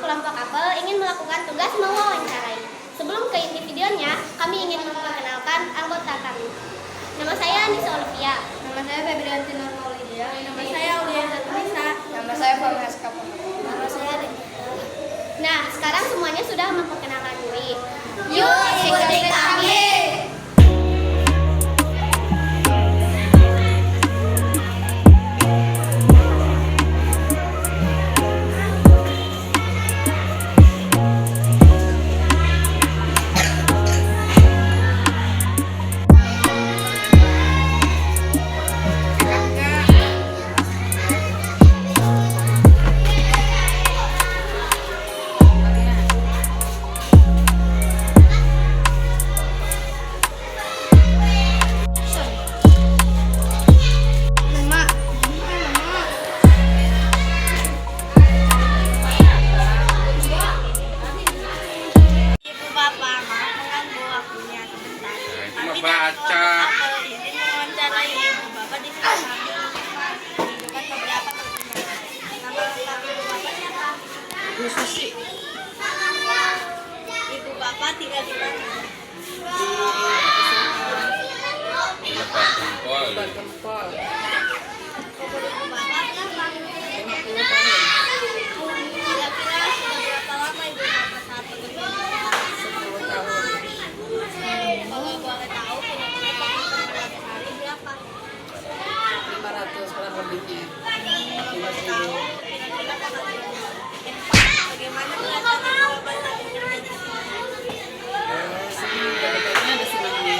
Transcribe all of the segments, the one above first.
kelompok apel ingin melakukan tugas mewawancarai. Sebelum ke inti videonya, kami ingin memperkenalkan anggota kami. Nama saya Anissa Olivia. Nama saya Febrianti Nurmaulidia. Nama saya Ulian Zatunisa. Nama saya Francesca. Nama saya Nah, sekarang semuanya sudah memperkenalkan diri. Yuk, ikuti kami! Baca izin mewawancarai ibu bapak di sekolah menunjukkan beberapa pertanyaan. Nama lengkap ibu bapak siapa? Bu Susi Ibu bapak tinggal di mana? Lebat Gempol Umur ibu bapak berapa? 50 tahun. Kira-kira sudah berapa lama ibu bapak saat bekerja? 10 tahun. Kalau boleh tahu kira-kira penghasilan dalam sehari berapa? 500 kurang lebihnya. Boleh tahu kira-kira bagaimana perasaan ibu bapak saat bekerja di sini? Senang, bedanya ada senangnya.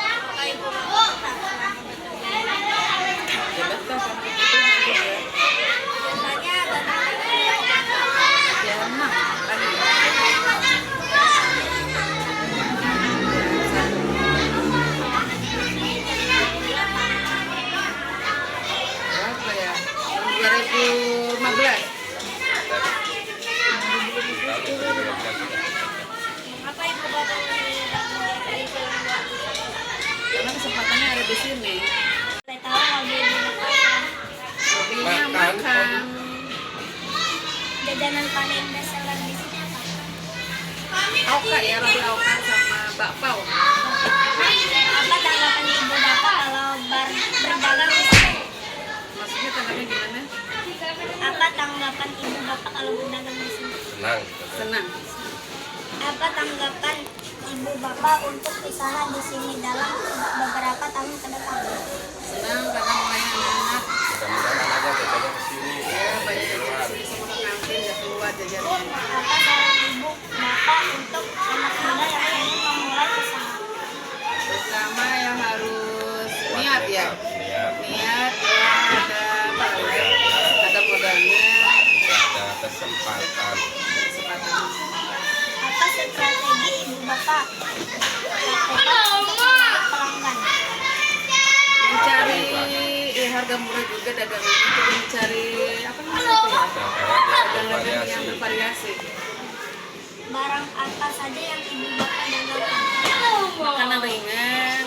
Apakah ibu bapak tak selama bekerja? Ya betul, karena itu nanti ya. Biasanya ada tantangan berapa? Ya enak kan ya. Berapa ya? Tahun 2015. Apa ibu bapak memilih menjadi film buat Karena kesempatannya ada di sini. boleh tahu hobi ibu bapak? Hobinya makan. Jajanan paling best seller di sini apa? Auka ya, roti auka sama bakpao. Apa tanggapan ibu bapak kalau berdagang di sini? Maksudnya tanggapnya gimana? Apa tanggapan ibu bapak kalau berdagang di sini? Senang. Apa tanggapan ibu bapak untuk usaha di sini dalam beberapa tahun ke depan? Senang karena mulai anak-anak Mudah-mudahan anaknya jajannya ke sini. ya banyak yang di sini sama ke kantin ya keluar jajannya. Apa saran ibu bapak untuk anak muda yang ingin memulai usaha? Pertama yang harus niat ya. Niat. Niat ya ada apa ya? Ada modalnya, Ada kesempatan. kesempatan. Apa strategi ibu bapak lakukan untuk menarik pelanggan? Mencari harga murah juga dagangan itu mencari apa namanya itu ya? Dagangan yang bervariasi. Barang apa saja yang ibu bapak dagangkan? Makanan ringan,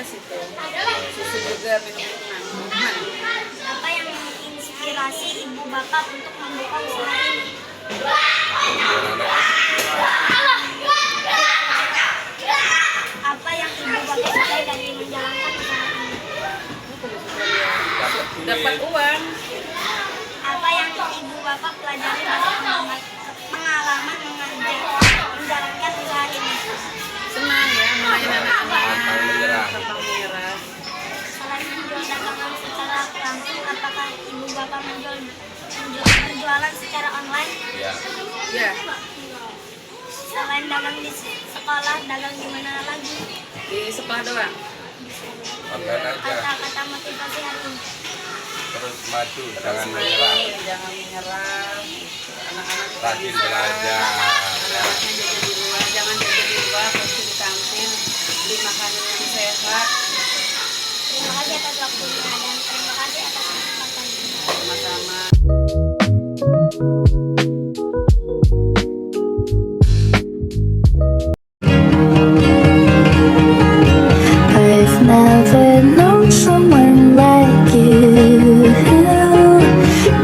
itu. Susu juga minuman. Apa yang menginspirasi ibu bapak untuk membuka usaha ini? Apa yang ibu bapak sukai dari menjalankan usaha ini? Dapat uang. Apa yang ibu bapak pelajari dari pengalaman menjalankan usaha ini? Senang ya melayani anak-anak Pantang menyerah. tanpa menyerah. Selain menjual dagangan secara langsung, apakah ibu bapak berjualan secara online? Ya. Ya, Selain dagang di sekolah, dagang di mana lagi? di sekolah doang. Online aja. Kata-kata motivasi hari ini. Terus maju, jangan menyerah. Jangan menyerah. Anak-anak Rajin belajar. Anak-anaknya jaga di luar, jangan jaga di luar, harus di kantin, beli makanan yang sehat. Terima kasih atas waktunya dan terima kasih atas kesempatannya. Sama-sama.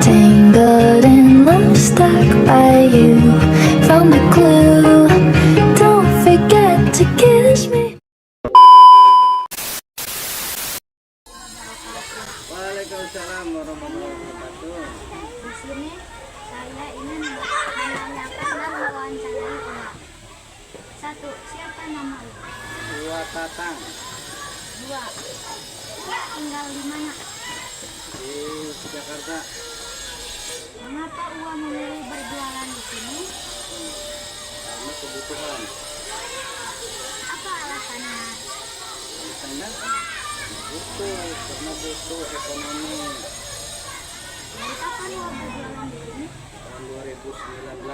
Tangled in love. sini saya ingin menanyakan dan mewawancarai Ua. 1. Siapa nama Ua? Ua Tatang 2. Ua tinggal di mana? di Jakarta. Mengapa Ua memilih berjualan di sini? Karena kebutuhan. Apa alasannya? Misalnya karena butuh ekonomi. Dari kapan Ua berjualan di sini? Tahun 2019.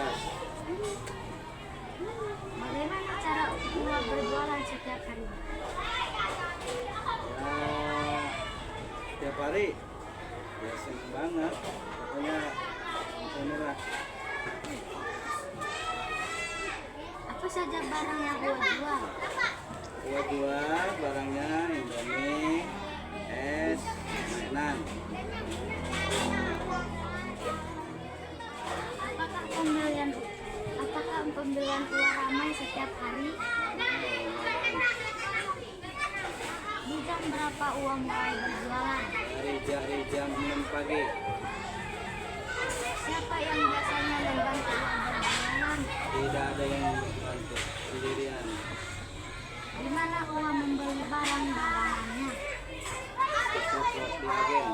Bagaimana cara Ua berjualan setiap hari? Ya, setiap hari ya senang banget. Pokoknya inilah. Apa saja barang yang Ua jual? Ua jual barangnya Indomie, es, mainan. Apakah pembelian Ua ramai setiap hari? Di jam berapa Ua mulai berjualan? Dari jam 6 pagi. Siapa yang biasanya membantu Ua berjualan? Tidak ada yang bantu, sendirian. Di mana Ua membeli barang dagangannya? Di agen.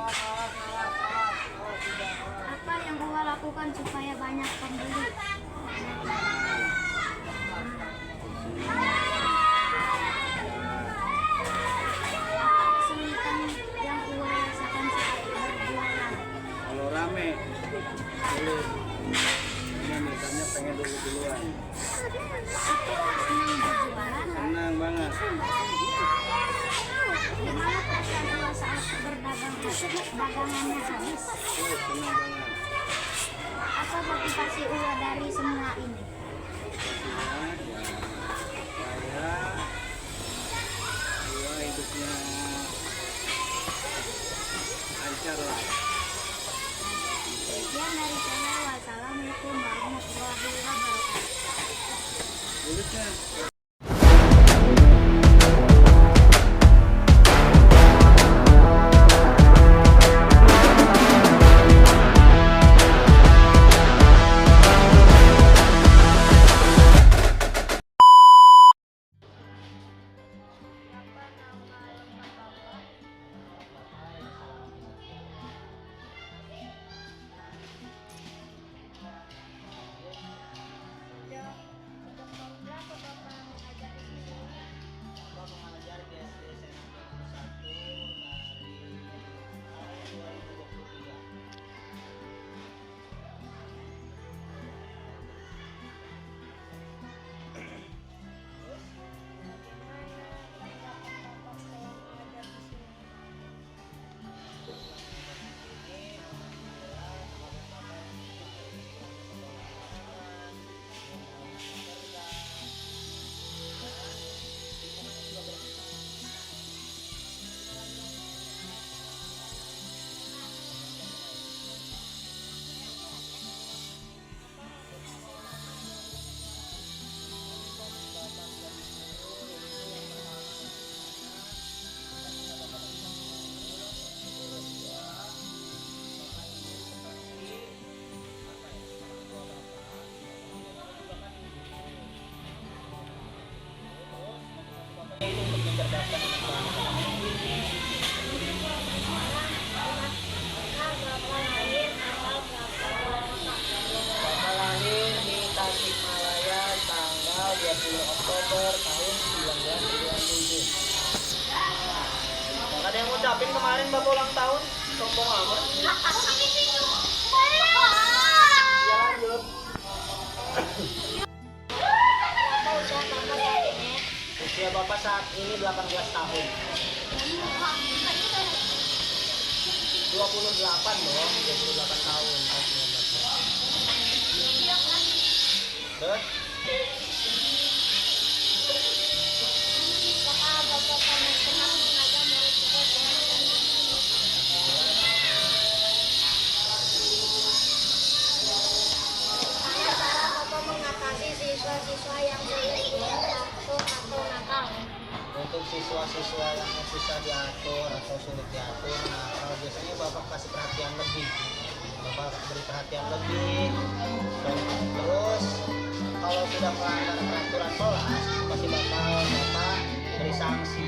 Apa yang Ua lakukan supaya banyak pembeli? Apa kesulitan yang Ua rasakan saat berjualan? Kalau rame, sulit. Ini misalnya pengen duluan. Apakah senang berjualan? Senang banget. Gimana perasaan Ua saat berdagang dagangannya habis? Senang banget. Apa motivasi Ua dari semua ini? Saya Ua hidupnya lancar lah. Sekian dari saya. Wassalamualaikum warahmatullahi wabarakatuh. Mulutnya. Bapak lahir di Tasikmalaya tanggal 20 Oktober tahun 1997. Gak ada yang ngucapin kemarin Bapak ulang tahun? Sombong amat. Ya lanjut. Usia Bapak saat ini 18 tahun. 28 dong, 28 tahun. Terus? Mengatasi siswa-siswa yang sulit diatur atau nakal. Untuk siswa-siswa yang susah diatur atau sulit diatur, nah kalau biasanya Bapak kasih perhatian lebih. Bapak beri perhatian lebih. Terus kalau sudah melanggar peraturan kelas pasti Bapak beri sanksi.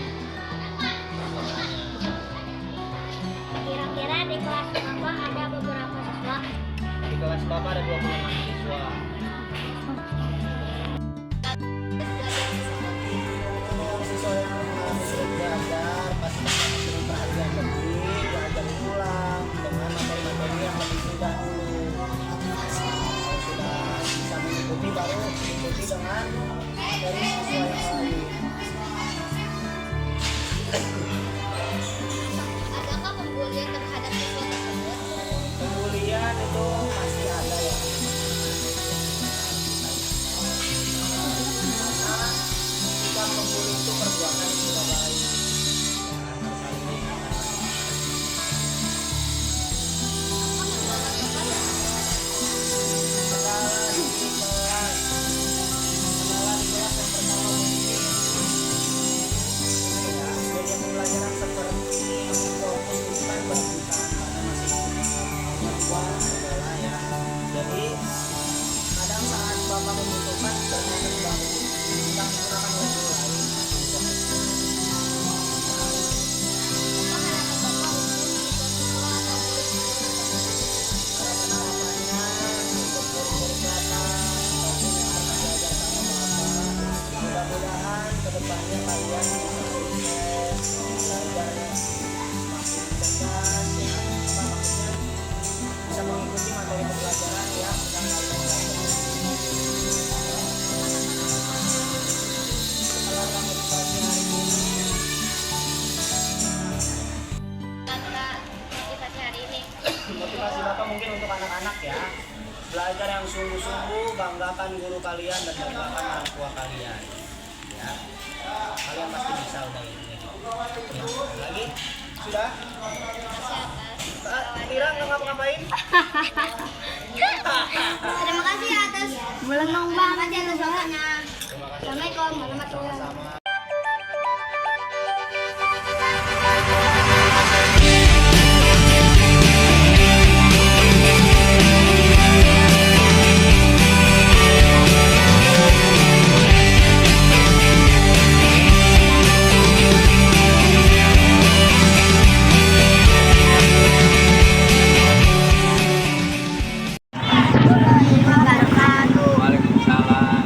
Kira-kira di kelas Bapak ada beberapa siswa. Di kelas Bapak ada 25 siswa. Siswa yang sudah belajar pasti Bapak beri perhatian lebih, belajar ulang dengan materi-materi yang lebih mudah dulu. Kalau sudah bisa mengikuti baru mengikuti dengan materi siswa yang lain. Adakah pembulian terhadap siswa tersebut? Pembulian itu pasti ada ya. Karena sikap membuli itu perbuatan yang tidak baik. Ya, harus saling diingatkan. Kenalan di kelas. Kenalan di kelas yang pertama mungkin ini ya, media pembelajaran seperti fokus itu kan berjutaan karena masih uang adalah ya. Jadi kadang saat Bapak membutuhkan ternyata sudah menggunakan lagu lain. Harapan-harapannya untuk murid-murid Bapak ataupun yang pernah belajar sama Bapak, mudah-mudahan kedepannya kalian bisa sukses, belajarnya makin cerdas ya, apa maksudnya bisa mengikuti materi pembelajaran yang sedang kalian pelajari. Setelah motivasi hari ini, Motivasi hari ini. motivasi Bapak mungkin untuk anak-anak ya, belajar yang sungguh-sungguh, banggakan guru kalian dan banggakan orang tua kalian ya. Kalian pasti bisa udah ini ya. Lagi sudah Tira nggak ngapa-ngapain. Terima kasih atas belum banget atas waktunya. Assalamualaikum warahmatullahi wabarakatuh. Sama-sama. Waalaikumsalam.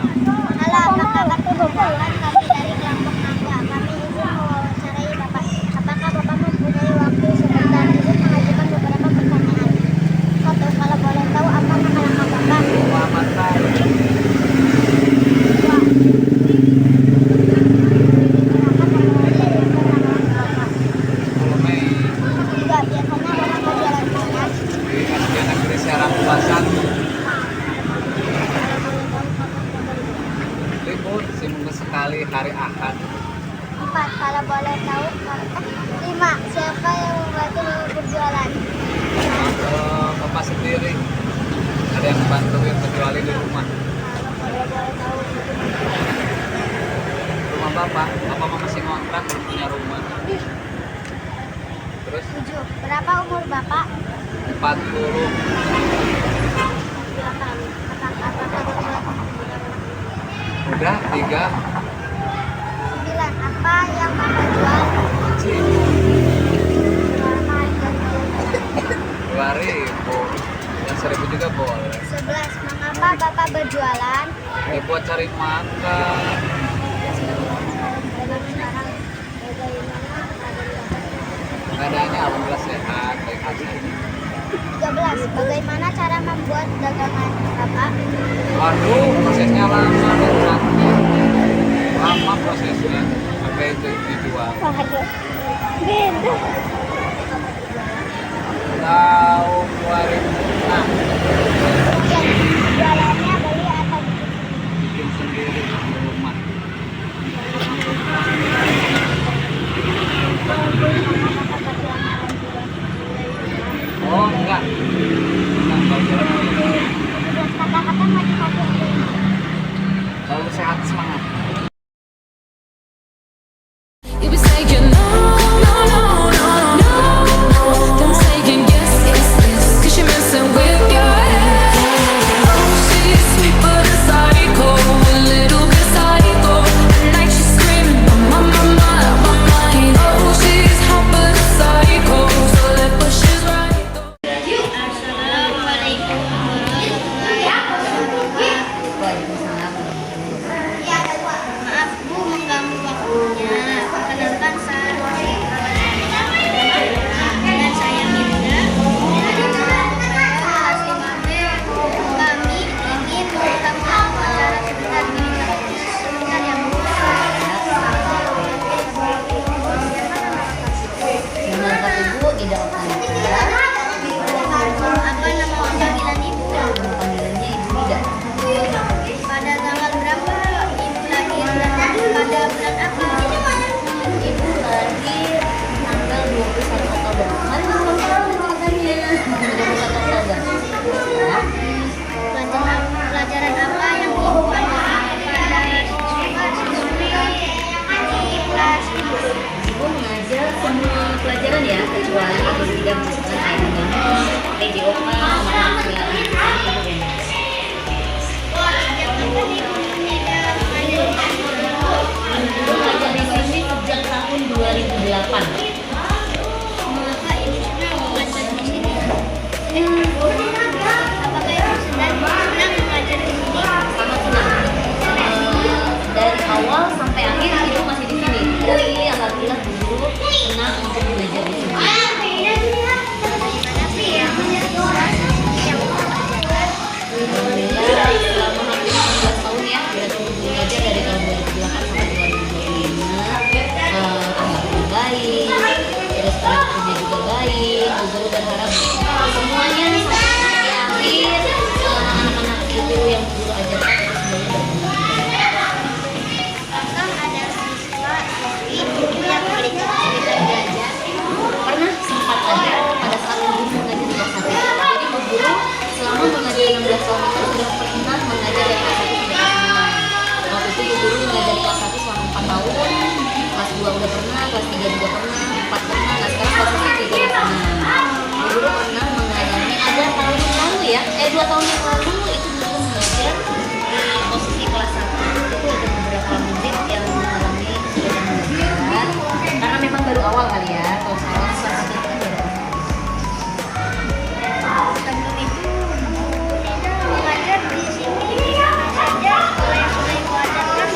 Halo, apa kabar tuh Bapak? Kami dari kelompok naga. Kami izin mewawancarai Bapak. Apakah Bapak mempunyai waktu sebentar untuk mengajukan beberapa pertanyaan? Satu, kalau boleh tahu apa nama lengkap Bapak? Muhammad Baik. Dua, silakan memulai dengan nama lengkap Bapak. 10 Mei Tiga, biasanya Bapak berjalan kemana? di SD Negeri Serang 21. Libur seminggu sekali hari Ahad. Empat, kalau boleh tahu. Lima, siapa yang membantu Bapak berjualan? Bapak sendiri ada yang bantuin kecuali di rumah. Kalau boleh tahu. Rumah bapak masih ngontrak, belum punya rumah. Terus Tujuh, berapa umur Bapak? 40. 8, apakah Bapak berjualan? Udah 3. 9, apa yang Bapak jual? Cibu Berapa harganya? 2.000. Yang 1.000 juga boleh. 11, mengapa Bapak berjualan? Ya buat cari makan. Sekarang bagaimana keadaan Bapak? Keadaannya alhamdulillah sehat, baik aja. 13, bagaimana cara membuat dagangan Bapak? Waduh, prosesnya lama dan capek. Lama prosesnya sampai itu dijual. Waduh, beda. Tahun 2006 Jualannya beli atau bikin sendiri di rumah. Oh enggak, kalau jalan kata-kata motivasi? selalu sehat semangat. You be saying no, no, no, no, no. Then saying yes, yes, yes. 'Cause you're messing with kelas 3 juga pernah, 4 pernah, nah sekarang kelas 3 juga pernah. Dulu pernah mengalami ada tahun yang lalu ya, 2 tahun yang lalu itu dulu mengajar di posisi kelas 1 itu ada beberapa murid yang mengalami kesulitan belajar karena memang baru awal kali ya. Kalau sekarang kelas 1 itu kan baru awal. Sebelum itu mengajar di sini saja sekolah yang sudah ibu ajarkan.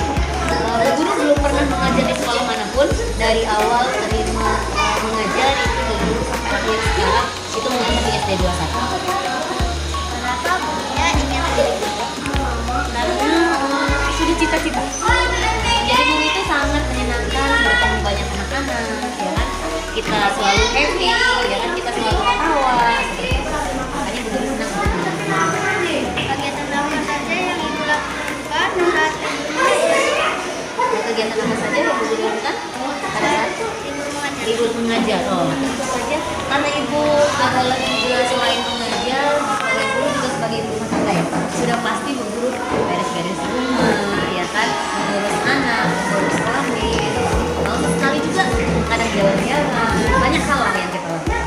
Bu Guru belum pernah mengajar di sekolah manapun dari awal terima mengajar itu dulu sampai akhir sekarang itu mengajar di SD 21. Kenapa Bunda ingin menjadi guru? Karena sudah cita-cita. Jadi guru itu sangat menyenangkan bertemu banyak anak-anak, ya kan? Kita selalu happy, ya kan? Kita selalu ketawa. Seperti itu. Makanya Bu Guru senang. Kegiatan apa saja yang ibu lakukan saat Kegiatan apa saja yang Bu Guru lakukan pada saat libur mengajar? Oh, tentu saja karena ibu adalah juga selain mengajar, ibu juga sebagai ibu rumah tangga ya. Sudah pasti Bu Guru beres-beres rumah, ya kan, mengurus anak, mengurus suami. Lalu sekali juga kadang jalan-jalan, banyak hal lah yang kita lakukan.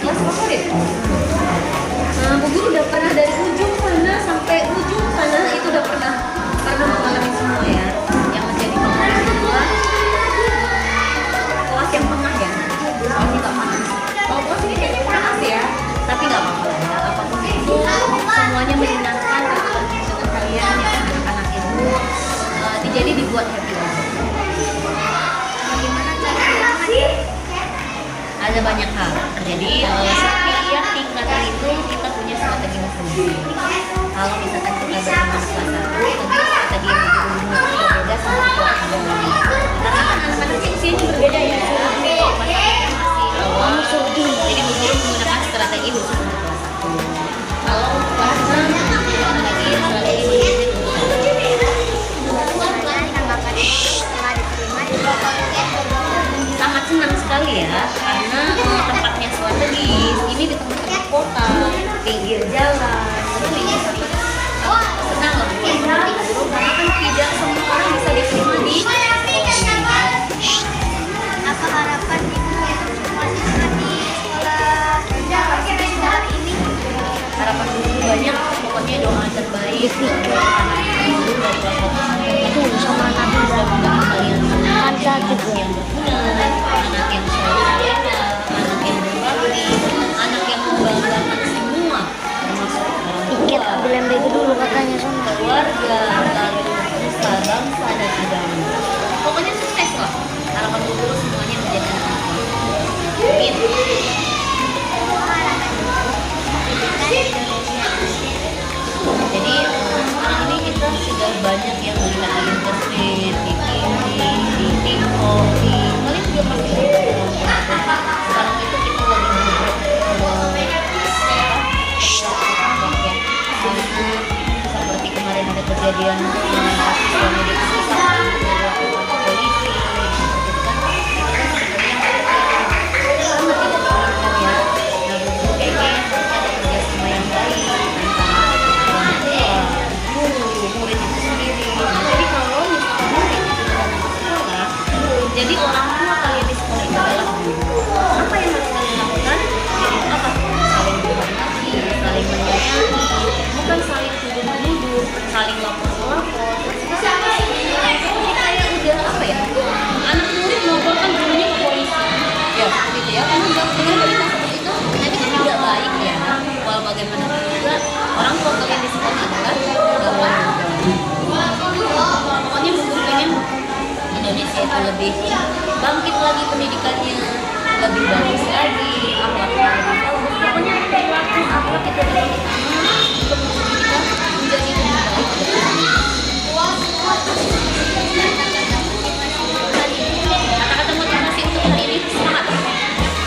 Kelas favorit? Nah, Bu Guru udah pernah dari ujung sana sampai ujung sana itu udah pernah mengalami semua ya. Yang menjadi favorit kedua kelas yang tengah ya. Kelas yang tengah. Kalau kelas ini kayaknya kurang as ya, tapi nggak apa-apa lah ya. Apapun itu semuanya menyenangkan dengan kalian ya anak-anak ibu. Jadi dibuat happy aja. bagaimana cara mengajar? Ada banyak hal. Jadi setiap tingkatan itu kita punya strategi masing-masing. Kalau misalkan kita bersama kelas 1, tentu strategi yang berbeda sama kelas 2. Karena kan anak-anak usianya berbeda ya. Masih awal. Jadi Bu Guru menggunakan strategi khusus untuk kelas 1. Kalau kelas 6 lagi strategi Tanggapan itu setelah diterima di sangat senang sekali ya karena tempatnya strategis, ini di tengah-tengah kota, pinggir jalan, tentu ini senang loh buat guru karena kan tidak semua orang bisa diterima di sekolah. apa harapan ibu untuk semua siswa di sekolah ini? Harapan guru banyak, pokoknya doa terbaik untuk anak ibu dari kelas itu sama anak sudah membuat kalian anak yang berguna, anak yang soleh, anak yang berbakti, anak yang membanggakan semua termasuk orang tua, dulu katanya keluarga, lalu nusa, bangsa dan agama. Pokoknya sukses lah. Harapan guru semuanya menjadi anak baik. Amin. Jadi sekarang ini kita sudah banyak yang melihat di internet, di TV, di TikTok, di kalian juga pasti lihat. Sekarang itu kita lagi seperti kemarin ada kejadian mahasiswa media sosial dilakukan polisi, sangat tidak diinginkan ya. Nah, begitu kayaknya ada kerjasama yang baik murid itu sendiri. Jadi kalau misalkan murid itu datang ke sekolah, jadi orang tua kalian di sekolah itu adalah guru. Apa yang harus kalian lakukan? Apa? Saling berbagi, saling menyayangi, bukan saling tuduh-tuduh, saling lapor-lapor. Jadi kayak udah apa ya? Anak murid melaporkan gurunya ke polisi. Ya, gitu ya. Karena dengan berita seperti itu nanti kan tidak baik ya. Walau bagaimanapun juga orang tua kalian di sekolah adalah pokoknya Bu Guru pengen Indonesia itu lebih bangkit lagi pendidikannya, lebih bagus lagi, akhlaknya lebih bagus. Pokoknya perilaku akhlak itu adalah utama untuk pendidikan menjadi lebih baik ke depannya. Kata-kata motivasi untuk hari ini semangat.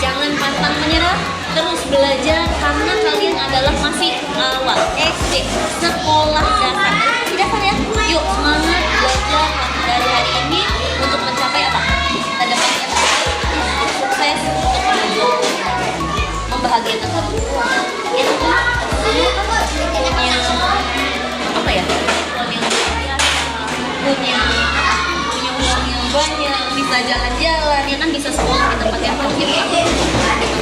Jangan pantang menyerah, terus belajar karena kalian adalah masih awal SD, sekolah dasar. Di dasar ya, yuk semangat belajar dari hari ini untuk mencapai apa? Kita dapat yang terbaik, sukses untuk menuju membahagiakan orang tua. Yang kedua, punya apa ya? Yang punya uang yang banyak, bisa jalan-jalan, ya kan bisa sekolah di tempat yang terfit lah. Gitu